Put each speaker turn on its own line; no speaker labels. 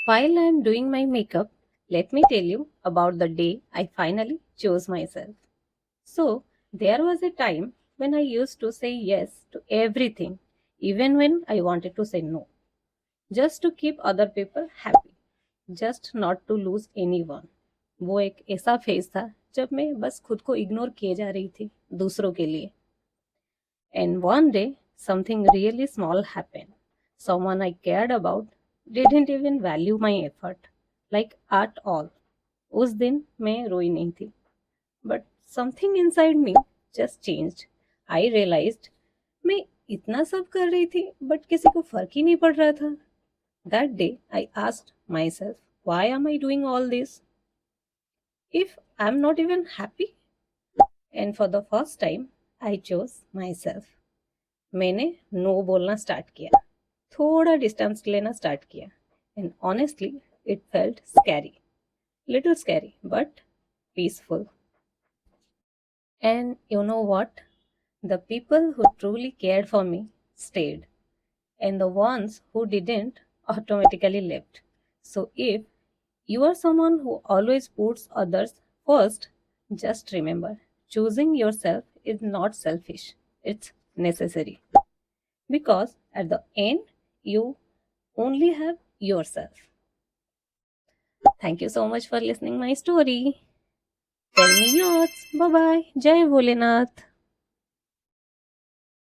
While I am doing my makeup, let me tell you about the day I finally chose myself. So, there was a time when I used to say yes to everything, even when I wanted to say no, just to keep other people happy, just not to lose anyone. वो एक ऐसा phase था जब मैं बस खुद को ignore किए जा रही थी दूसरों के लिए. And one day, something really small happened. Someone I cared about didn't even value my effort, like at all. उस दिन मैं रोई नहीं थी. But something inside me just changed. I realized मैं इतना सब कर रही थी but किसी को फर्क ही नहीं पड़ रहा था. That day I asked myself, why am I doing all this if I'm not even happy? And for the first time I chose myself. मैंने नो बोलना स्टार्ट किया, थोड़ा डिस्टेंस लेना स्टार्ट किया. And honestly it felt scary, little scary but peaceful. And you know what? The people who truly cared for me stayed, and the ones who didn't automatically left. So, if you are someone who always puts others first, just remember choosing yourself is not selfish, it's necessary. Because at the end, you only have yourself. Thank you so much for listening my story. Tell me yours. Bye bye. Jai Bholenath.